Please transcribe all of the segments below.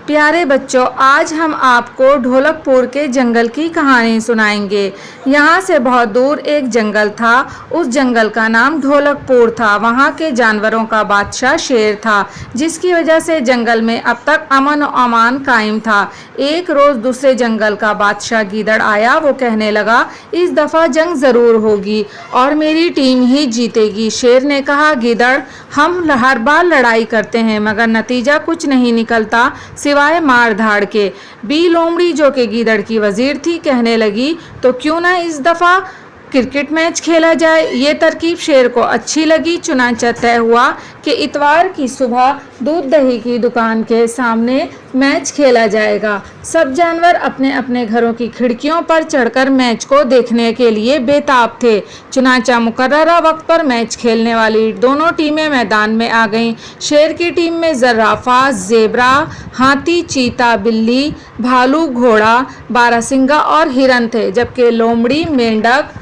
प्यारे बच्चों, आज हम आपको ढोलकपुर के जंगल की कहानी सुनाएंगे। यहाँ से बहुत दूर एक जंगल था। उस जंगल का नाम ढोलकपुर था। वहाँ के जानवरों का बादशाह शेर था, जिसकी वजह से जंगल में अब तक अमन और अमान कायम था। एक रोज दूसरे जंगल का बादशाह गीदड़ आया। वो कहने लगा, इस दफा जंग जरूर होगी और मेरी टीम ही जीतेगी। शेर ने कहा, गीदड़, हम हर बार लड़ाई करते हैं मगर नतीजा कुछ नहीं निकलता सिवाय मार धाड़ के। बी लोमड़ी, जो कि गीदड़ की वजीर थी, कहने लगी, तो क्यों ना इस दफा क्रिकेट मैच खेला जाए। ये तरकीब शेर को अच्छी लगी। चुनांचा तय हुआ कि इतवार की सुबह दूध दही की दुकान के सामने मैच खेला जाएगा। सब जानवर अपने अपने घरों की खिड़कियों पर चढ़कर मैच को देखने के लिए बेताब थे। चुनांचा मुकर्ररा वक्त पर मैच खेलने वाली दोनों टीमें मैदान में आ गईं। शेर की टीम में जर्राफा, जेबरा, हाथी, चीता, बिल्ली, भालू, घोड़ा, बारहसिंगा और हिरन थे, जबकि लोमड़ी, मेंढक,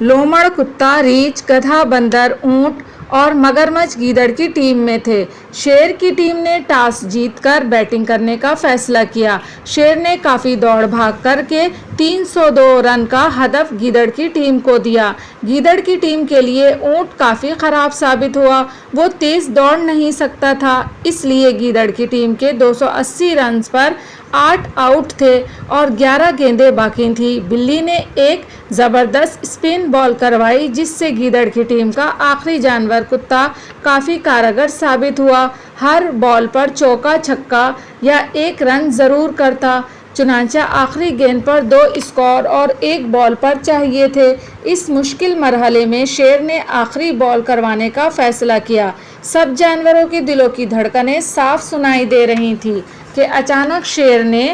लोमड़, कुत्ता, रीछ, गधा, बंदर, ऊंट और मगरमच्छ गीदड़ की टीम में थे। शेर की टीम ने टॉस जीतकर बैटिंग करने का फैसला किया। शेर ने काफ़ी दौड़ भाग करके 302 रन का हदफ गीदड़ की टीम को दिया। गीदड़ की टीम के लिए ऊंट काफ़ी ख़राब साबित हुआ। वो तेज़ दौड़ नहीं सकता था, इसलिए गीदड़ की टीम के 280 रन पर 8 आउट थे और 11 गेंदें बाकी थी। बिल्ली ने एक ज़बरदस्त स्पिन बॉल करवाई, जिससे गीदड़ की टीम का आखिरी जानवर कुत्ता काफ़ी कारगर साबित हुआ। हर बॉल पर चौका, छक्का या 1 रन ज़रूर करता। चुनांचा आखिरी गेंद पर 2 स्कोर और 1 बॉल पर चाहिए थे। इस मुश्किल मरहले में शेर ने आखिरी बॉल करवाने का फैसला किया। सब जानवरों के दिलों की धड़कनें साफ सुनाई दे रही थी कि अचानक शेर ने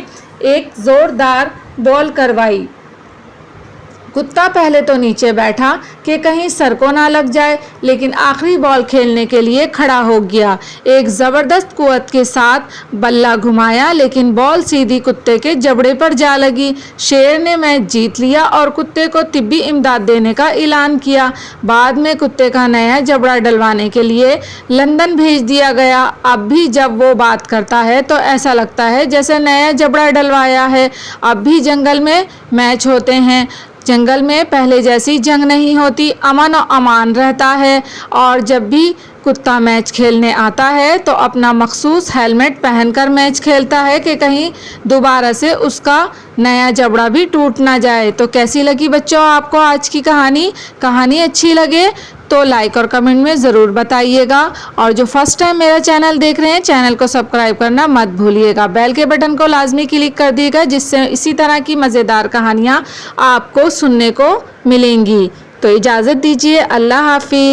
एक ज़ोरदार बॉल करवाई। कुत्ता पहले तो नीचे बैठा कि कहीं सर को ना लग जाए, लेकिन आखिरी बॉल खेलने के लिए खड़ा हो गया। एक ज़बरदस्त कुव्वत के साथ बल्ला घुमाया, लेकिन बॉल सीधी कुत्ते के जबड़े पर जा लगी। शेर ने मैच जीत लिया और कुत्ते को तिब्बी इमदाद देने का ऐलान किया। बाद में कुत्ते का नया जबड़ा डलवाने के लिए लंदन भेज दिया गया। अब भी जब वो बात करता है तो ऐसा लगता है जैसे नया जबड़ा डलवाया है। अब भी जंगल में मैच होते हैं। जंगल में पहले जैसी जंग नहीं होती, अमन और अमान रहता है। और जब भी कुत्ता मैच खेलने आता है तो अपना मखसूस हेलमेट पहनकर मैच खेलता है कि कहीं दोबारा से उसका नया जबड़ा भी टूट ना जाए। तो कैसी लगी बच्चों आपको आज की कहानी अच्छी लगे तो लाइक और कमेंट में ज़रूर बताइएगा। और जो फर्स्ट टाइम मेरा चैनल देख रहे हैं, चैनल को सब्सक्राइब करना मत भूलिएगा। बेल के बटन को लाजमी क्लिक कर दीजिएगा, जिससे इसी तरह की मज़ेदार कहानियाँ आपको सुनने को मिलेंगी। तो इजाज़त दीजिए, अल्लाह हाफिज़।